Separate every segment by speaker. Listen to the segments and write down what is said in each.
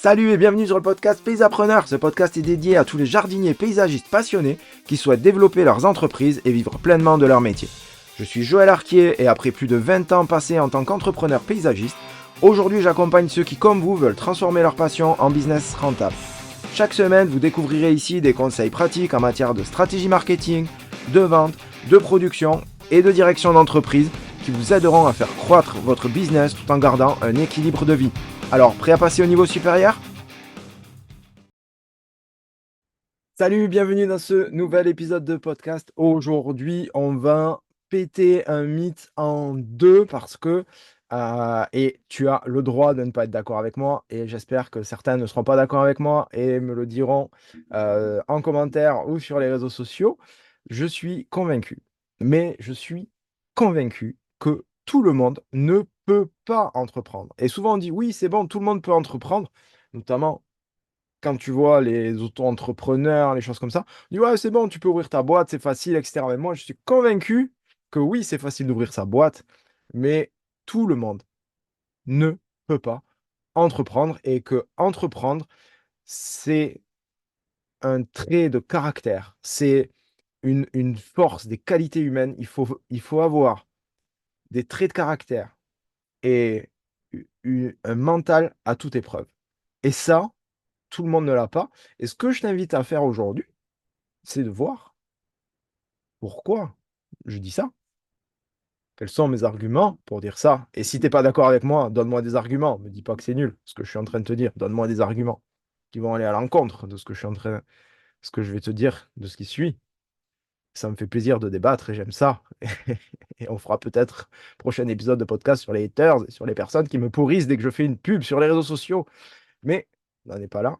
Speaker 1: Salut et bienvenue sur le podcast Paysapreneur. Ce podcast est dédié à tous les jardiniers paysagistes passionnés qui souhaitent développer leurs entreprises et vivre pleinement de leur métier. Je suis Joël Arquier et après plus de 20 ans passés en tant qu'entrepreneur paysagiste, aujourd'hui j'accompagne ceux qui, comme vous, veulent transformer leur passion en business rentable. Chaque semaine, vous découvrirez ici des conseils pratiques en matière de stratégie marketing, de vente, de production et de direction d'entreprise qui vous aideront à faire croître votre business tout en gardant un équilibre de vie. Alors, prêt à passer au niveau supérieur ? Salut, bienvenue dans ce nouvel épisode de podcast. Aujourd'hui, on va péter un mythe en deux parce que, et tu as le droit de ne pas être d'accord avec moi, et j'espère que certains ne seront pas d'accord avec moi et me le diront en commentaire ou sur les réseaux sociaux. Je suis convaincu, mais je suis convaincu que tout le monde ne peut pas entreprendre. Et souvent on dit oui, c'est bon, tout le monde peut entreprendre, notamment quand tu vois les auto-entrepreneurs, les choses comme ça, on dit: «Ouais, c'est bon, tu peux ouvrir ta boîte, c'est facile et cetera». Mais moi, je suis convaincu que oui, c'est facile d'ouvrir sa boîte, mais tout le monde ne peut pas entreprendre et que entreprendre, c'est un trait de caractère, c'est une force, des qualités humaines. Il faut avoir des traits de caractère et un mental à toute épreuve et ça, tout le monde ne l'a pas et ce que je t'invite à faire aujourd'hui, c'est de voir pourquoi je dis ça. Quels sont mes arguments pour dire ça? Et si tu es pas d'accord avec moi, donne-moi des arguments. Me dis pas que c'est nul, ce que je suis en train de te dire. Donne-moi des arguments qui vont aller à l'encontre de ce que je vais te dire, de ce qui suit. Ça me fait plaisir de débattre et j'aime ça. Et on fera peut-être prochain épisode de podcast sur les haters et sur les personnes qui me pourrissent dès que je fais une pub sur les réseaux sociaux. Mais on n'en est pas là.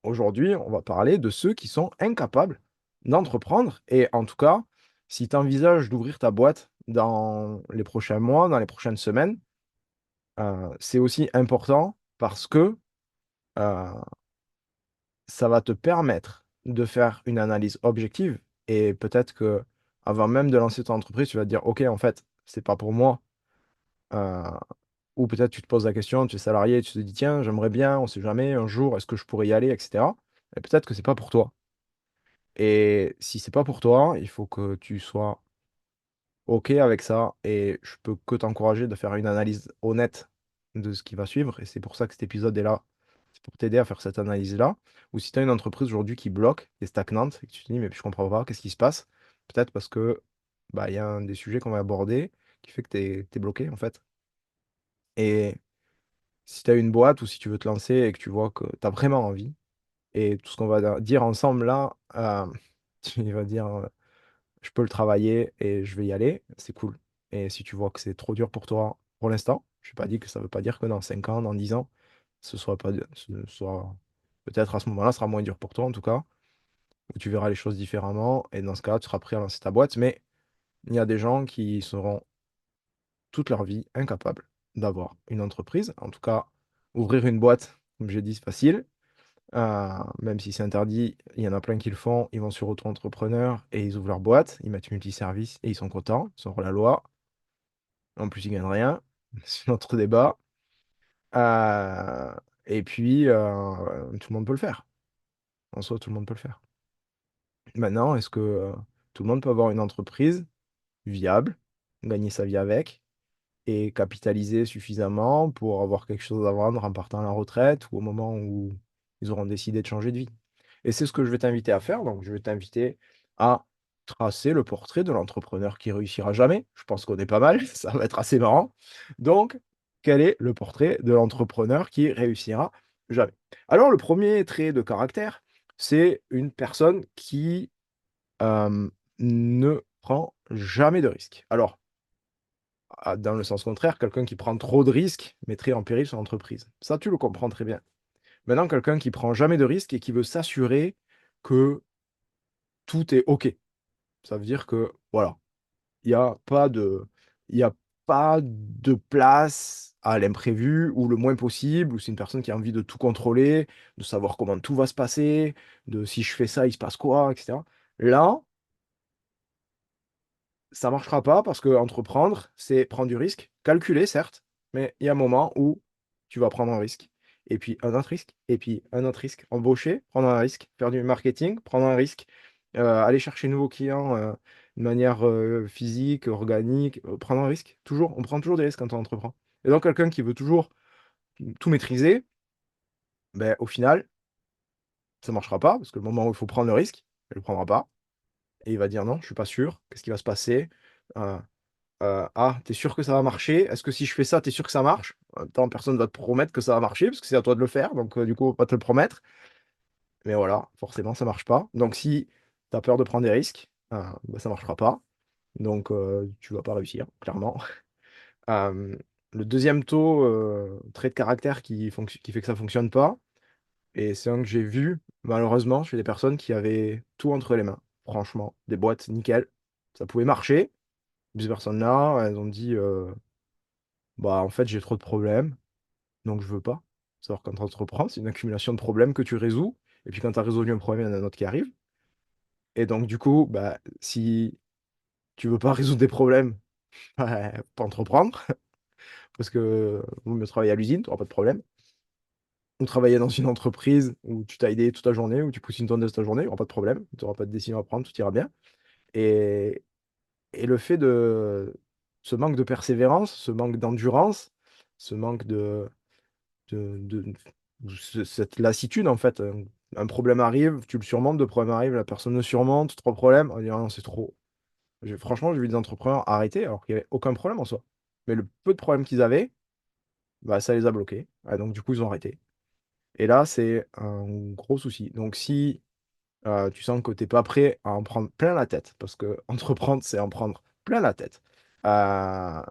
Speaker 1: Aujourd'hui, on va parler de ceux qui sont incapables d'entreprendre et en tout cas, si tu envisages d'ouvrir ta boîte dans les prochains mois, dans les prochaines semaines, c'est aussi important parce que, heu, ça va te permettre de faire une analyse objective et peut-être que avant même de lancer ton entreprise, tu vas te dire: «OK, en fait, c'est pas pour moi», heu, ou peut-être tu te poses la question, tu es salarié, tu te dis: «Tiens, j'aimerais bien, on sait jamais, un jour, est-ce que je pourrais y aller?» et cetera et peut-être que c'est pas pour toi. Et si c'est pas pour toi, il faut que tu sois OK avec ça et je peux que t'encourager de faire une analyse honnête de ce qui va suivre et c'est pour ça que cet épisode est là. C'est pour t'aider à faire cette analyse-là. Ou si tu as une entreprise aujourd'hui qui bloque, qui est stagnante et que tu te dis: «Mais je comprends pas, qu'est-ce qui se passe?» Peut-être parce que, bah, il y a un des sujets qu'on va aborder qui fait que tu es bloqué, en fait. Et si tu as une boîte ou si tu veux te lancer et que tu vois que tu as vraiment envie et tout ce qu'on va dire ensemble là, tu vas dire, je peux le travailler et je vais y aller, c'est cool. Et si tu vois que c'est trop dur pour toi pour l'instant, je suis pas dit que ça veut pas dire que dans 5 ans, dans 10 ans, ce soit peut-être à ce moment-là, ce sera moins dur pour toi en tout cas, où tu verras les choses différemment et dans ce cas-là, tu seras prêt à lancer ta boîte. Mais il y a des gens qui seront toute leur vie incapables d'avoir une entreprise. En tout cas, ouvrir une boîte, comme j'ai dit, c'est facile. Même si c'est interdit, il y en a plein qui le font. Ils vont sur auto-entrepreneur et ils ouvrent leur boîte, ils mettent multiservices et ils sont contents, ils sont hors la loi. En plus, ils gagnent rien, c'est notre débat. Heu et puis, tout le monde peut le faire. En soi, tout le monde peut le faire. Maintenant, est-ce que, tout le monde peut avoir une entreprise viable, gagner sa vie avec et capitaliser suffisamment pour avoir quelque chose à vendre en partant à la retraite ou au moment où ils auront décidé de changer de vie. Et c'est ce que je vais t'inviter à faire. Donc, je vais t'inviter à tracer le portrait de l'entrepreneur qui réussira jamais. Je pense qu'on est pas mal, ça va être assez marrant. Donc, quel est le portrait de l'entrepreneur qui réussira jamais? Alors, le premier trait de caractère, c'est une personne qui ne prend jamais de risques. Alors, dans le sens contraire, quelqu'un qui prend trop de risques mettrait en péril son entreprise. Ça, tu le comprends très bien. Maintenant, quelqu'un qui prend jamais de risques et qui veut s'assurer que tout est OK. Ça veut dire que, voilà, il y a pas de il y a pas de place à l'imprévu ou le moins possible, ou c'est une personne qui a envie de tout contrôler, de savoir comment tout va se passer, de si je fais ça, il se passe quoi, et cetera. Là, ça marchera pas parce qu'entreprendre, c'est prendre du risque, calculé certes, mais il y a un moment où tu vas prendre un risque et puis un autre risque, et puis un autre risque. Embaucher, prendre un risque, faire du marketing, prendre un risque, aller chercher de nouveaux clients, de manière, physique, organique, prendre un risque. Toujours, on prend toujours des risques quand on entreprend. Et donc quelqu'un qui veut toujours tout maîtriser, ben au final, ça marchera pas parce que le moment où il faut prendre le risque, il le prendra pas et il va dire: «Non, je suis pas sûr. Qu'est-ce qui va se passer? Heu ah, tu sûr que ça va marcher? Est-ce que si je fais ça, tu sûr que ça marche?» En même temps, personne va te promettre que ça va marcher parce que c'est à toi de le faire, donc du coup, on va pas te le promettre. Mais voilà, forcément, ça marche pas. Donc si tu as peur de prendre des risques, bah, ça marchera pas. Donc tu vas pas réussir, clairement. Hem, le deuxième taux, trait de caractère qui fait que ça fonctionne pas, et c'est un que j'ai vu malheureusement chez des personnes qui avaient tout entre les mains. Franchement, des boîtes nickel, ça pouvait marcher. Ces personnes-là, elles ont dit, «Bah, en fait, j'ai trop de problèmes, donc je veux pas». Savoir quand tu entreprends, c'est une accumulation de problèmes que tu résous, et puis quand tu as résolu un problème, il y en a un autre qui arrive, et donc du coup, bah, si tu veux pas résoudre des problèmes, bah, faut pas entreprendre parce que vaut mieux travailler à l'usine, tu auras pas de problème, ou travailler dans une entreprise où tu t'as aidé toute ta journée, où tu pousses une tondeuse toute ta journée, il y aura pas de problème, tu auras pas de décision à prendre, tout ira bien, et le fait de ce manque de persévérance, ce manque d'endurance, ce manque de cette lassitude en fait, un problème arrive, tu le surmontes, 2 problèmes arrivent, la personne le surmonte, 3 problèmes, on dit: «Ah non, c'est trop». Franchement, j'ai vu des entrepreneurs arrêter alors qu'il y avait aucun problème en soi. Mais le peu de problèmes qu'ils avaient, bah, ça les a bloqués. Ah donc du coup, ils ont arrêté. Et là, c'est un gros souci. Donc si, tu sens que tu es pas prêt à en prendre plein la tête, parce qu'entreprendre, c'est en prendre plein la tête. Heu,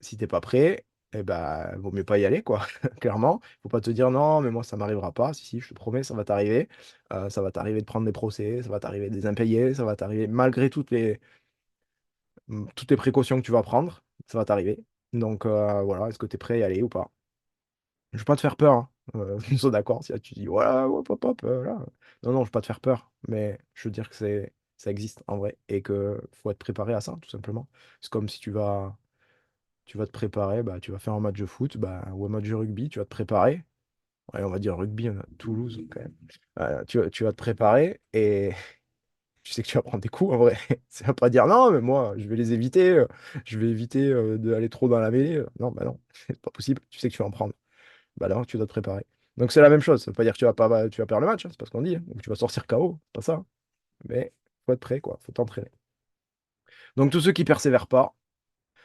Speaker 1: Si tu es pas prêt, et bah, vaut mieux pas y aller quoi, clairement. Faut pas te dire: «Non, mais moi ça m'arrivera pas». Si, si, je te promets, ça va t'arriver. Ça va t'arriver de prendre des procès, ça va t'arriver des impayés, ça va t'arriver malgré toutes les précautions que tu vas prendre, ça va t'arriver. Donc voilà, est-ce que tu es prêt à y aller ou pas? Je veux pas te faire peur, hein, qu'on soit d'accord. Si là tu dis: «Voilà, hop, hop, hop, là». Non, non, je veux pas te faire peur, mais je veux dire que ça existe en vrai et que faut être préparé à ça, tout simplement. C'est comme si tu vas te préparer, bah, tu vas faire un match de foot, bah, ou un match de rugby, tu vas te préparer. Ouais, on va dire rugby, on est à Toulouse quand même. Tu vas te préparer et tu sais que tu vas prendre des coups en vrai. Ça va pas dire: «Non, mais moi, je vais les éviter, je vais éviter, d'aller trop dans la mêlée», non, bah, non, c'est pas possible, tu sais que tu vas en prendre. Bah, là, tu dois te préparer. Donc c'est la même chose, ça veut pas dire que tu vas perdre le match, hein, c'est pas ce qu'on dit, hein, ou que tu vas sortir KO, c'est pas ça, hein. Mais faut être prêt quoi, faut t'entraîner. Donc tous ceux qui persévèrent pas,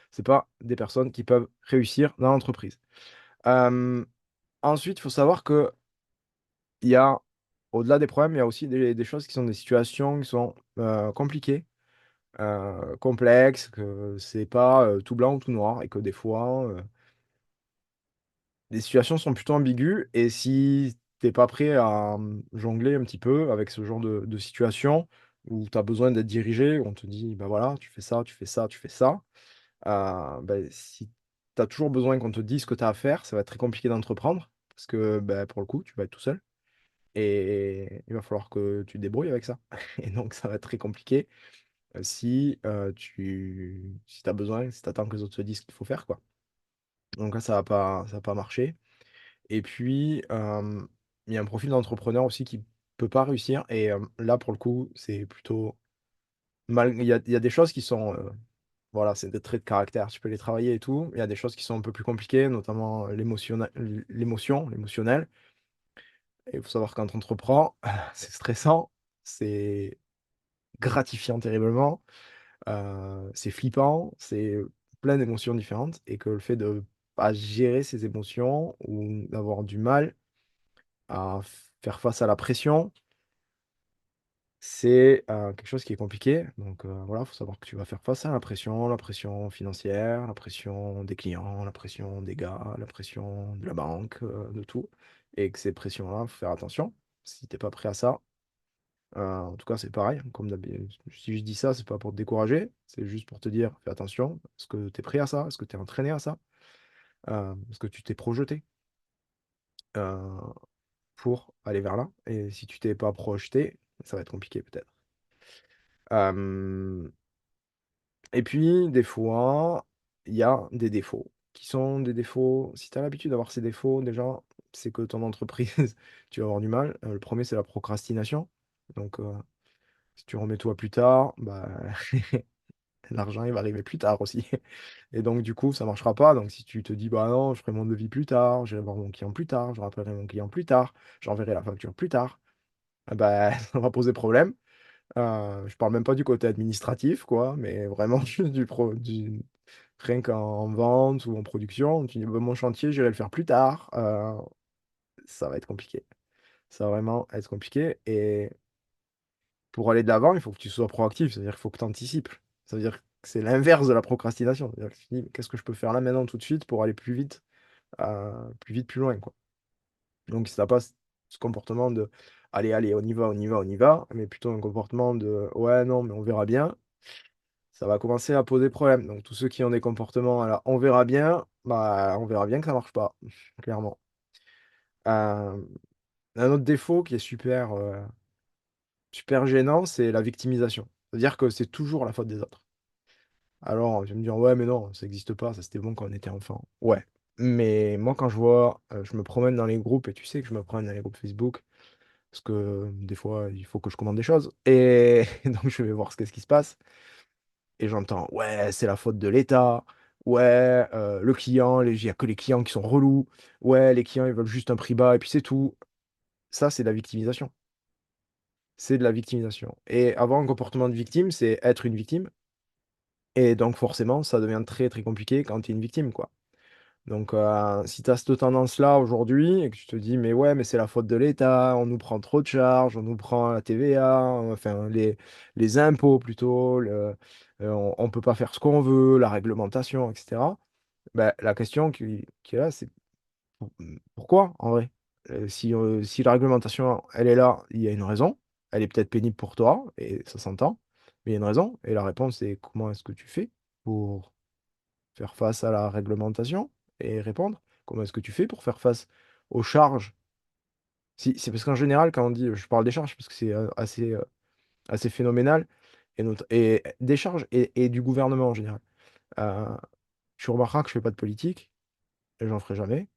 Speaker 1: c'est pas des personnes qui peuvent réussir dans l'entreprise. Hem, Ensuite, il faut savoir qu'il y a, au-delà des problèmes, il y a aussi des choses qui sont des situations qui sont, compliquées, complexes, que c'est pas, tout blanc ou tout noir, et que des fois, les situations sont plutôt ambiguës, et si tu es pas prêt à, jongler un petit peu avec ce genre de situation où tu as besoin d'être dirigé, où on te dit: «Bah, voilà, tu fais ça, tu fais ça, tu fais ça», si tu as toujours besoin qu'on te dise ce que tu as à faire, ça va être très compliqué d'entreprendre parce que, bah, pour le coup, tu vas être tout seul et il va falloir que tu te débrouilles avec ça et donc ça va être très compliqué, si tu as besoin, si tu attends que les autres te disent ce qu'il faut faire, quoi. Donc là, ça va pas marcher. Et puis, il y a un profil d'entrepreneur aussi qui peut pas réussir, et là, pour le coup, c'est plutôt mal. Il y a des choses qui sont, voilà, c'est des traits de caractère, tu peux les travailler et tout. Il y a des choses qui sont un peu plus compliquées, notamment, l'émotionnel, et il faut savoir quand tu entreprends, c'est stressant, c'est gratifiant terriblement, c'est flippant, c'est plein d'émotions différentes, et que le fait de pas gérer ces émotions ou d'avoir du mal à faire face à la pression, c'est, quelque chose qui est compliqué. Donc voilà, faut savoir que tu vas faire face à la pression financière, la pression des clients, la pression des gars, la pression de la banque, de tout, et que ces pressions-là, faut faire attention. Si tu es pas prêt à ça, en tout cas, c'est pareil, comme si je dis ça, c'est pas pour te décourager, c'est juste pour te dire: «Fais attention, est-ce que tu es prêt à ça? Est-ce que tu es entraîné à ça? Est-ce que tu t'es projeté?» heu, pour aller vers là, et si tu t'es pas projeté, ça va être compliqué peut-être. Hem Et puis des fois, il y a des défauts qui sont des défauts, si tu as l'habitude d'avoir ces défauts déjà, c'est que ton entreprise, tu vas avoir du mal. Le premier, c'est la procrastination. Donc, si tu remets tout à plus tard, bah, l'argent, il va arriver plus tard aussi. Et donc, du coup, ça marchera pas. Donc, si tu te dis, bah non, je ferai mon devis plus tard, j'irai voir mon client plus tard, je rappellerai mon client plus tard, j'enverrai la facture plus tard, ah bah, ça va poser problème. Je parle même pas du côté administratif, quoi, mais vraiment juste rien qu'en vente ou en production. Tu dis, bah, mon chantier, j'irai le faire plus tard. Ça va être compliqué. Ça va vraiment être compliqué. Et pour aller de l'avant, il faut que tu sois proactif. C'est-à-dire qu'il faut que tu anticipes. Ça veut dire que c'est l'inverse de la procrastination. C'est-à-dire que tu dis, qu'est-ce que je peux faire là maintenant tout de suite pour aller plus vite, plus loin, quoi. Donc, si tu pas ce comportement de allez, allez, on y va, on y va, on y va, mais plutôt un comportement de ouais, non, mais on verra bien, ça va commencer à poser problème. Donc, tous ceux qui ont des comportements à la on verra bien, bah, on verra bien que ça marche pas, clairement. Euh, un autre défaut qui est super gênant, c'est la victimisation. C'est-à-dire que c'est toujours la faute des autres. Alors, tu vas me dire, ouais, mais non, ça n'existe pas, ça c'était bon quand on était enfant. Ouais. Mais moi, quand je vois, je me promène dans les groupes, et tu sais que je me promène dans les groupes Facebook, parce que des fois, il faut que je commande des choses. Et donc, je vais voir qu'est-ce qui se passe. Et j'entends, ouais, c'est la faute de l'État. Ouais, le client, il n'y a que les clients qui sont relous. Ouais, les clients, ils veulent juste un prix bas et puis c'est tout. Ça, c'est de la victimisation. C'est de la victimisation. Et avoir un comportement de victime, c'est être une victime. Et donc, forcément, ça devient très, très compliqué quand tu es une victime, quoi. Donc, si tu as cette tendance-là aujourd'hui et que tu te dis: «Mais ouais, mais c'est la faute de l'État, on nous prend trop de charges, on nous prend la TVA, enfin les impôts plutôt, on peut pas faire ce qu'on veut, la réglementation et cetera». Bah, la question qui est là, c'est pourquoi en vrai? Si la réglementation, elle est là, il y a une raison. Elle est peut-être pénible pour toi et ça s'entend, mais il y a une raison et la réponse c'est comment est-ce que tu fais pour faire face à la réglementation et répondre? Comment est-ce que tu fais pour faire face aux charges? Si c'est parce qu'en général, quand on dit je parle des charges parce que c'est, assez phénoménal et des charges et du gouvernement en général. Heu, Tu remarqueras que je fais pas de politique et j'en ferai jamais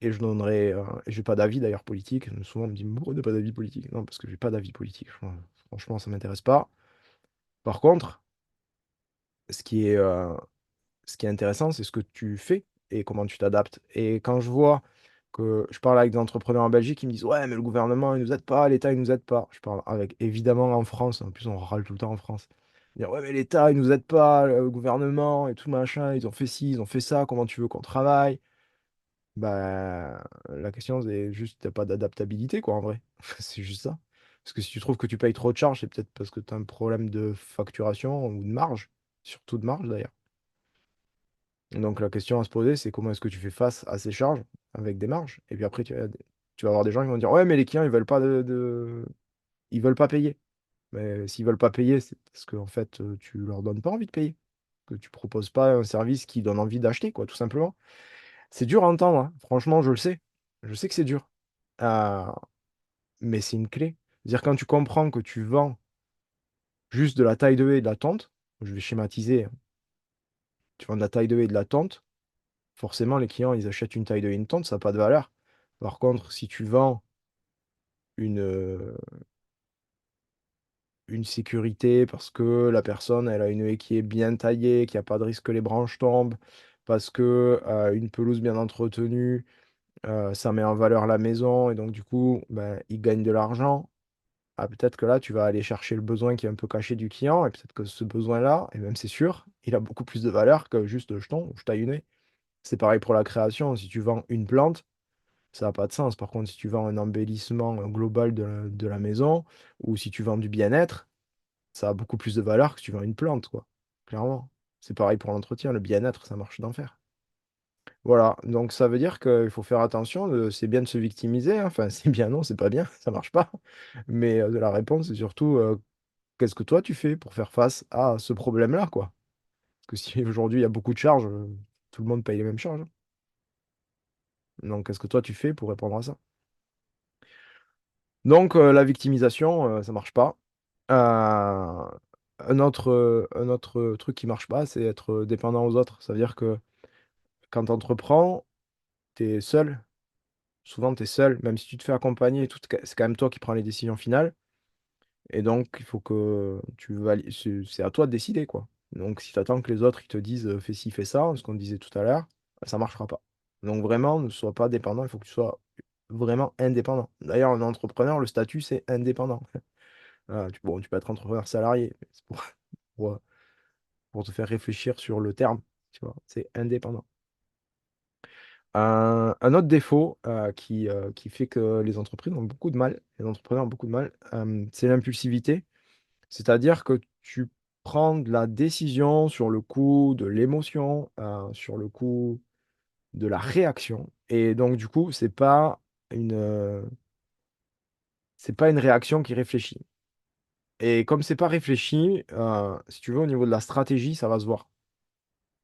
Speaker 1: et et j'ai pas d'avis d'ailleurs politique. Souvent on me dit: «Mais pourquoi tu pas d'avis politique?» Non, parce que j'ai pas d'avis politique. Franchement, ça m'intéresse pas. Par contre, ce qui est, heu ce qui est intéressant, c'est ce que tu fais et comment tu t'adaptes. Et quand je vois que je parle avec des entrepreneurs en Belgique, ils me disent: «Ouais, mais le gouvernement, il nous aide pas, l'État, il nous aide pas». Je parle avec évidemment en France, en plus on râle tout le temps en France. Dire: «Ouais, mais l'État, il nous aide pas, le gouvernement et tout machin, ils ont fait ci, ils ont fait ça, comment tu veux qu'on travaille?» Bah, la question c'est juste, tu pas d'adaptabilité quoi en vrai. C'est juste ça. Parce que si tu trouves que tu payes trop de charges, c'est peut-être parce que tu as un problème de facturation ou de marge, surtout de marge d'ailleurs. Donc la question à se poser, c'est comment est-ce que tu fais face à ces charges avec des marges? Et puis après, tu vas avoir des gens qui vont dire: «Ouais, mais les clients, ils veulent pas ils veulent pas payer». Mais s'ils veulent pas payer, c'est parce qu'en fait, tu leur donnes pas envie de payer, que tu proposes pas un service qui donne envie d'acheter, quoi, tout simplement. C'est dur à entendre, hein, franchement, je le sais. Je sais que c'est dur, heu, mais c'est une clé. C'est-à-dire quand tu comprends que tu vends juste de la taille de haie et de la tente, je vais schématiser, hein, tu vends de la taille de haie et de la tente. Forcément, les clients, ils achètent une taille de une tente, ça a pas de valeur. Par contre, si tu vends une, une sécurité parce que la personne, elle a une haie qui est bien taillée, qu'il y a pas de risque que les branches tombent, parce que, une pelouse bien entretenue, ça met en valeur la maison et donc du coup, ben, ils gagnent de l'argent. Ah, peut-être que là, tu vas aller chercher le besoin qui est un peu caché du client et peut-être que ce besoin-là et même c'est sûr, il a beaucoup plus de valeur que juste: «Jeton, je taille une haie». C'est pareil pour la création, si tu vends une plante, ça a pas de sens. Par contre, si tu vends un embellissement, global de la maison ou si tu vends du bien-être, ça a beaucoup plus de valeur que si tu vends une plante, quoi, clairement. C'est pareil pour l'entretien, le bien-être, ça marche d'enfer. Voilà, donc ça veut dire qu'il faut faire attention, c'est bien de se victimiser, hein, enfin, c'est bien, non, c'est pas bien, ça marche pas. Mais, la réponse, c'est surtout, qu'est-ce que toi tu fais pour faire face à ce problème-là, quoi? Parce que si aujourd'hui il y a beaucoup de charges, tout le monde paye les mêmes charges, hein. Donc qu'est-ce que toi tu fais pour répondre à ça? Donc la victimisation, ça marche pas. Un autre truc qui marche pas, c'est être, dépendant aux autres. Ça veut dire que quand tu entreprends, tu es seul souvent tu es seul, même si tu te fais accompagner et tout, c'est quand même toi qui prends les décisions finales. Et donc, il faut que tu valides. C'est à toi de décider, quoi. Donc, si tu attends que les autres ils te disent fais ci, fais ça, ce qu'on disait tout à l'heure, ça marchera pas. Donc, vraiment, ne sois pas dépendant, il faut que tu sois vraiment indépendant. D'ailleurs, un entrepreneur, le statut, c'est indépendant. Bon, tu peux être entrepreneur salarié, mais c'est pour, euh, pour te faire réfléchir sur le terme, tu vois, c'est indépendant. Un autre défaut qui fait que les entreprises ont beaucoup de mal, les entrepreneurs ont beaucoup de mal, c'est l'impulsivité. C'est-à-dire que tu prends de la décision sur le coup de l'émotion, sur le coup de la réaction et donc du coup, une, c'est pas une réaction qui réfléchit et comme c'est pas réfléchi, si tu veux, au niveau de la stratégie, ça va se voir.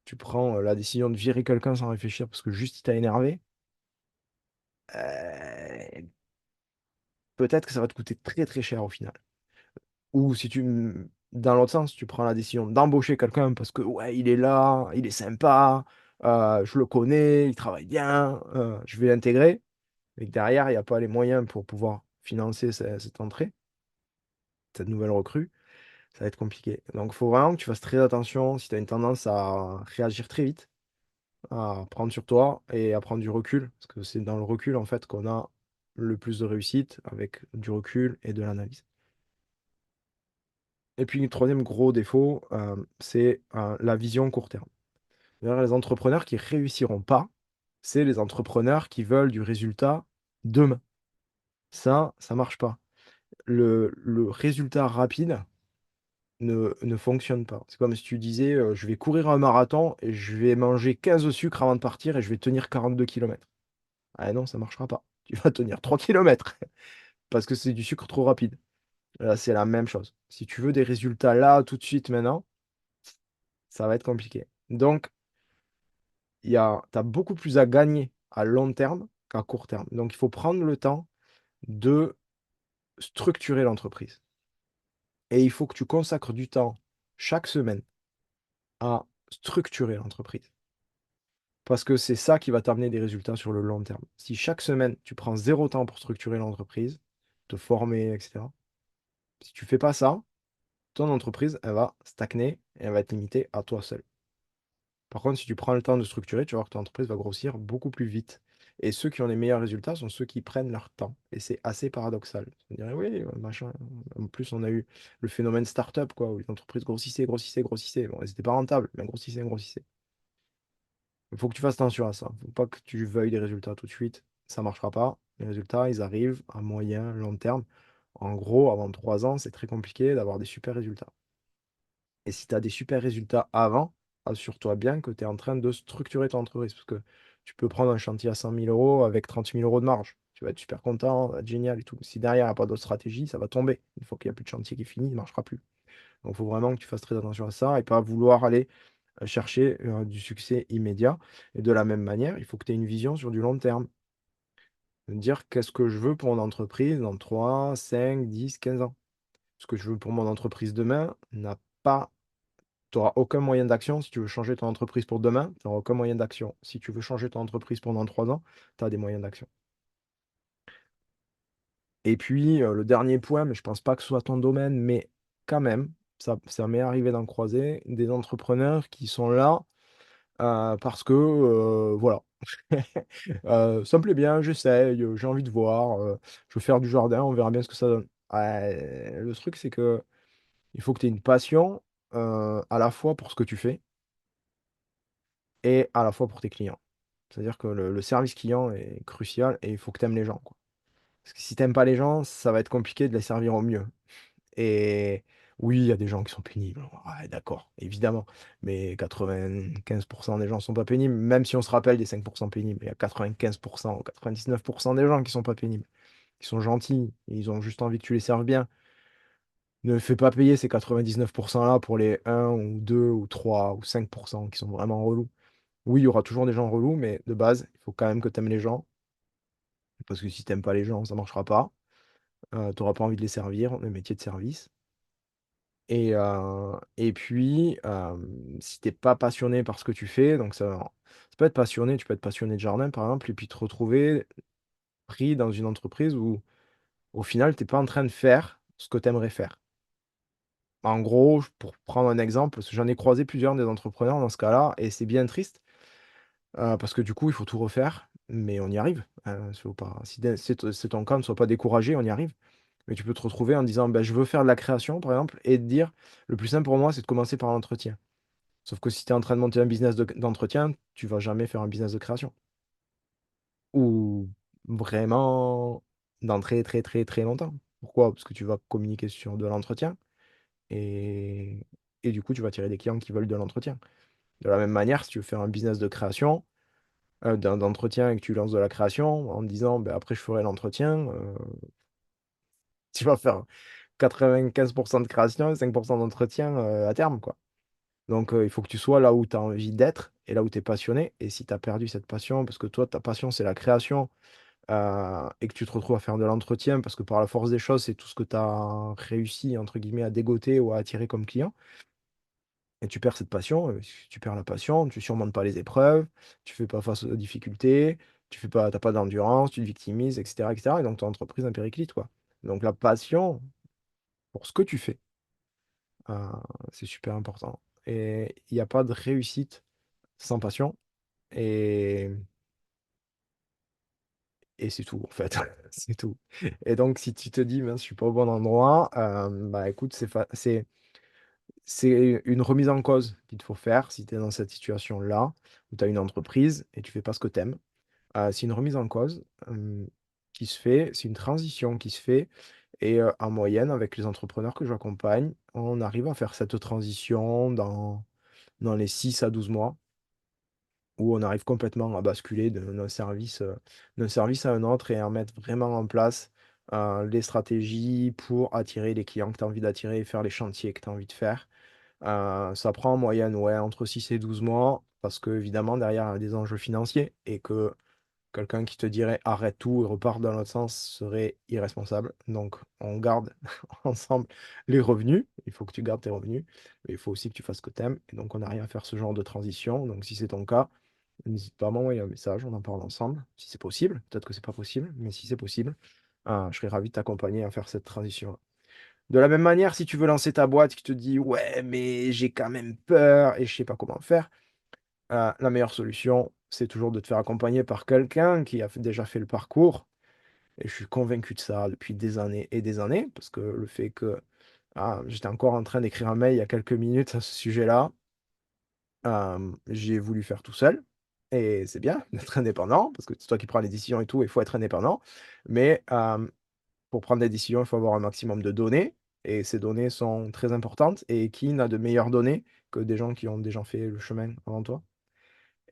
Speaker 1: Tu prends, la décision de virer quelqu'un sans réfléchir parce que juste il t'a énervé, heu, peut-être que ça va te coûter très, très cher au final. Ou si dans l'autre sens, tu prends la décision d'embaucher quelqu'un parce que, ouais, il est là, il est sympa, je le connais, il travaille bien, je vais l'intégrer, mais que derrière, il y a pas les moyens pour pouvoir financer cette entrée, cette nouvelle recrue, ça va être compliqué. Donc il faut vraiment que tu fasses très attention si tu as une tendance à réagir très vite, à prendre sur toi et à prendre du recul, parce que c'est dans le recul, en fait, qu'on a le plus de réussite avec du recul et de l'analyse. Et puis, le troisième gros défaut, c'est, la vision court terme. D'ailleurs, les entrepreneurs qui réussiront pas, c'est les entrepreneurs qui veulent du résultat demain. Ça marche pas. Le résultat rapide ne fonctionne pas. C'est comme si tu disais, «Je vais courir un marathon et je vais manger 15 sucres avant de partir et je vais tenir 42 kilomètres». Ah non, ça marchera pas. Tu vas tenir 3 kilomètres parce que c'est du sucre trop rapide. Là, c'est la même chose. Si tu veux des résultats là, tout de suite, maintenant, ça va être compliqué. Donc tu as beaucoup plus à gagner à long terme qu'à court terme. Donc il faut prendre le temps de structurer l'entreprise et il faut que tu consacres du temps chaque semaine à structurer l'entreprise parce que c'est ça qui va t'amener des résultats sur le long terme. Si chaque semaine, tu prends 0 temps pour structurer l'entreprise, te former et cetera, si tu fais pas ça, ton entreprise, elle va stagner et elle va être limitée à toi seul. Par contre, si tu prends le temps de structurer, tu vas voir que ton entreprise va grossir beaucoup plus vite. Et ceux qui ont les meilleurs résultats sont ceux qui prennent leur temps. Et c'est assez paradoxal. On dirait, oui, machin. En plus, on a eu le phénomène startup, quoi, où les entreprises grossissaient, grossissaient, grossissaient. Bon, elles n'étaient pas rentables, mais elles grossissaient, grossissaient. Il faut que tu fasses attention à ça. Il ne faut pas que tu veuilles des résultats tout de suite. Ça ne marchera pas. Les résultats, ils arrivent à moyen, long terme. En gros, avant 3 ans, c'est très compliqué d'avoir des super résultats. Et si tu as des super résultats avant, assure-toi bien que tu es en train de structurer ton entreprise. Parce que tu peux prendre un chantier à 100 000 € avec 30 000 € de marge. Tu vas être super content, ça va être génial et tout. Si derrière, il n'y a pas d'autre stratégie, ça va tomber. Une fois qu'il n'y a plus de chantier qui est fini, il ne marchera plus. Donc, il faut vraiment que tu fasses très attention à ça et pas vouloir aller chercher du succès immédiat. Et de la même manière, il faut que tu aies une vision sur du long terme. De dire qu'est-ce que je veux pour mon entreprise dans 3, 5, 10, 15 ans. Ce que je veux pour mon entreprise demain n'a pas tu auras aucun moyen d'action. Si tu veux changer ton entreprise pour demain, tu auras aucun moyen d'action. Si tu veux changer ton entreprise pendant 3 ans, tu as des moyens d'action. Et puis, le dernier point, mais je pense pas que ce soit ton domaine, mais quand même, ça m'est arrivé d'en croiser, des entrepreneurs qui sont là, parce que, voilà, ça me plaît bien, j'essaye, j'ai envie de voir, je veux faire du jardin, on verra bien ce que ça donne. Ouais, le truc, c'est que il faut que tu aies une passion, à la fois pour ce que tu fais et à la fois pour tes clients. C'est-à-dire que le service client est crucial et il faut que tu aimes les gens, quoi. Parce que si tu aimes pas les gens, ça va être compliqué de les servir au mieux. Et oui, il y a des gens qui sont pénibles, ouais, d'accord, évidemment, mais 95 des gens sont pas pénibles, même si on se rappelle des 5 pénibles. Il y a 95 99 des gens qui sont pas pénibles, qui sont gentils, ils ont juste envie que tu les serves bien. Ne fais pas payer ces 99 là pour les 1 ou 2 ou 3 ou 5 qui sont vraiment relous. Oui, il y aura toujours des gens relous, mais de base, il faut quand même que tu aimes les gens, parce que si tu aimes pas les gens, ça marchera pas. Tu auras pas envie de les servir, le métier de service et puis, si tu es pas passionné par ce que tu fais, donc ça peut être passionné, tu peux être passionné de jardin, par exemple et puis te retrouver pris dans une entreprise où, au final, tu es pas en train de faire ce que tu aimerais faire. En gros, pour prendre un exemple, parce que j'en ai croisé plusieurs des entrepreneurs dans ce cas-là et c'est bien triste, parce que du coup, il faut tout refaire, mais on y arrive. Faut pas si c'est ton cas, ne sois pas découragé, on y arrive. Mais tu peux te retrouver en disant: «Bah, je veux faire de la création», par exemple, et te dire: «Le plus simple pour moi, c'est de commencer par l'entretien». Sauf que si tu es en train de monter un business d'entretien, tu vas jamais faire un business de création. Ou vraiment dans très, très, très, très longtemps. Pourquoi? Parce que tu vas communiquer sur de l'entretien et du coup, tu vas attirer des clients qui veulent de l'entretien. De la même manière, si tu veux faire un business de création, d'entretien et que tu lances de la création en te disant: «Beh, après je ferai l'entretien», tu vas faire 95 de création et 5 d'entretien, à terme, quoi. Donc, il faut que tu sois là où tu as envie d'être et là où tu es passionné et si tu as perdu cette passion parce que toi, ta passion, c'est la création, et que tu te retrouves à faire de l'entretien parce que par la force des choses, c'est tout ce que tu as «réussi» entre guillemets à dégoter ou à attirer comme client et tu perds cette passion, si tu perds la passion, tu surmontes pas les épreuves, tu fais pas face aux difficultés, tu as pas d'endurance, tu te victimises et cetera et donc ton entreprise en périclite, quoi. Donc la passion pour ce que tu fais, heu, c'est super important et il y a pas de réussite sans passion et c'est tout en fait, c'est tout et donc si tu te dis: «Mince, je suis pas au bon endroit», bah, écoute, c'est une remise en cause qu'il te faut faire si tu es dans cette situation-là, où tu as une entreprise et tu fais pas ce que tu aimes. C'est une remise en cause, qui se fait, c'est une transition qui se fait et en moyenne, avec les entrepreneurs que j'accompagne, on arrive à faire cette transition dans les 6 à 12 mois. Où on arrive complètement à basculer d'un service à un autre et à mettre vraiment en place, les stratégies pour attirer les clients que tu as envie d'attirer et faire les chantiers que tu as envie de faire. Ça prend en moyenne, ouais, entre 6 et 12 mois parce qu'évidemment derrière, il y a des enjeux financiers et que quelqu'un qui te dirait: «Arrête tout et repars dans l'autre sens» serait irresponsable. Donc on garde ensemble les revenus. Il faut que tu gardes tes revenus, mais il faut aussi que tu fasses ce que tu aimes et donc on arrive à faire ce genre de transition. Donc si c'est ton cas, n'hésite pas à m'envoyer un message, on en parle ensemble, si c'est possible. Peut-être que c'est pas possible, mais si c'est possible, je serais ravi de t'accompagner à faire cette transition. De la même manière, si tu veux lancer ta boîte, qui te dit: «Ouais, mais j'ai quand même peur et je sais pas comment faire», la meilleure solution, c'est toujours de te faire accompagner par quelqu'un qui a déjà fait le parcours et je suis convaincu de ça depuis des années et des années, parce que le fait que j'étais encore en train d'écrire un mail il y a quelques minutes à ce sujet-là. J'ai voulu faire tout seul et c'est bien d'être indépendant parce que c'est toi qui prends les décisions et tout, il faut être indépendant. Mais, pour prendre des décisions, il faut avoir un maximum de données et ces données sont très importantes et qui n'a de meilleures données que des gens qui ont déjà fait le chemin avant toi?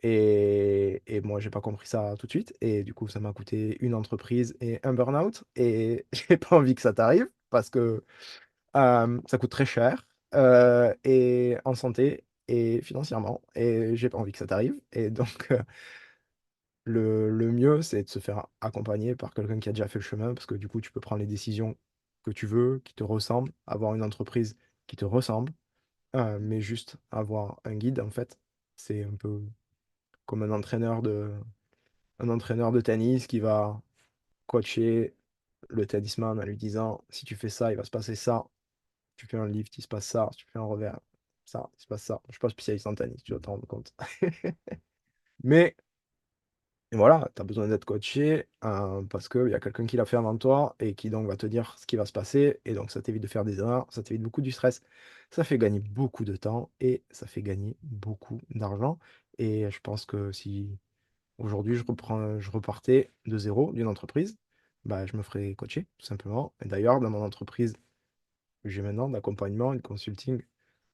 Speaker 1: Et moi, j'ai pas compris ça tout de suite et du coup, ça m'a coûté une entreprise et un burn-out et j'ai pas envie que ça t'arrive parce que ça coûte très cher, et en santé et financièrement et j'ai pas envie que ça t'arrive et donc le mieux, c'est de se faire accompagner par quelqu'un qui a déjà fait le chemin parce que du coup, tu peux prendre les décisions que tu veux, qui te ressemblent, avoir une entreprise qui te ressemble, mais juste avoir un guide, en fait. C'est un peu comme un entraîneur de tennis qui va coacher le tennisman en lui disant: «Si tu fais ça, il va se passer ça». Tu fais un lift, il se passe ça, tu fais un revers, ça, il se passe ça. Je suis pas spécialiste en tennis, tu dois t'en rendre compte. Mais voilà, tu as besoin d'être coaché, parce qu'il y a quelqu'un qui l'a fait avant toi et qui donc va te dire ce qui va se passer et donc ça t'évite de faire des erreurs, ça t'évite beaucoup du stress. Ça fait gagner beaucoup de temps et ça fait gagner beaucoup d'argent et je pense que si aujourd'hui je repartais de zéro d'une entreprise, bah, je me ferais coacher tout simplement et d'ailleurs dans mon entreprise que j'ai maintenant d'accompagnement et de consulting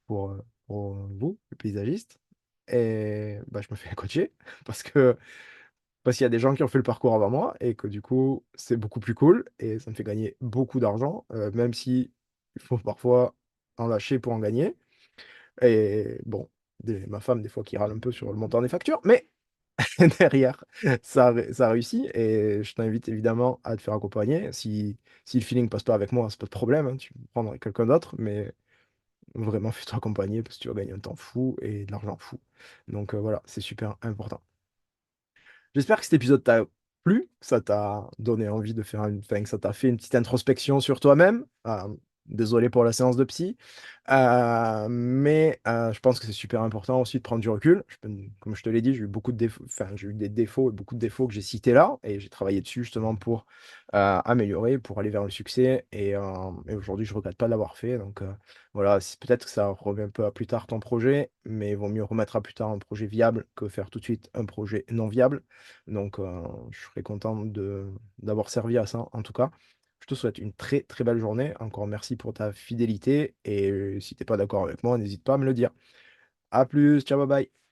Speaker 1: pour vous, le paysagiste et bah, je me fais coacher parce que parce qu'il y a des gens qui ont fait le parcours avant moi et que du coup, c'est beaucoup plus cool et ça me fait gagner beaucoup d'argent, même si il faut parfois en lâcher pour en gagner et bon, ma femme des fois qui râle un peu sur le montant des factures, mais derrière ça réussit et je t'invite évidemment à te faire accompagner. Si le feeling passe pas avec moi, c'est pas de problème, hein, tu peux prendre quelqu'un d'autre, mais vraiment, fais-toi accompagner parce que tu vas gagner un temps fou et de l'argent fou. Donc, voilà, c'est super important. J'espère que cet épisode t'a plu, ça t'a donné envie de faire enfin, que ça t'a fait une petite introspection sur toi-même. Désolé pour la séance de psy. Mais je pense que c'est super important aussi de prendre du recul. Comme je te l'ai dit, j'ai eu beaucoup de défauts, enfin, j'ai eu des défauts et beaucoup de défauts que j'ai cités là et j'ai travaillé dessus justement pour, améliorer, pour aller vers le succès et aujourd'hui je regrette pas de l'avoir fait donc voilà, c'est peut-être que ça revient un peu à plus tard ton projet, mais il vaut mieux remettre à plus tard un projet viable que faire tout de suite un projet non viable. Donc, je serais content d'avoir servi à ça, en tout cas. Je te souhaite une très, très belle journée. Encore merci pour ta fidélité et si tu es pas d'accord avec moi, n'hésite pas à me le dire. À plus, ciao, bye bye.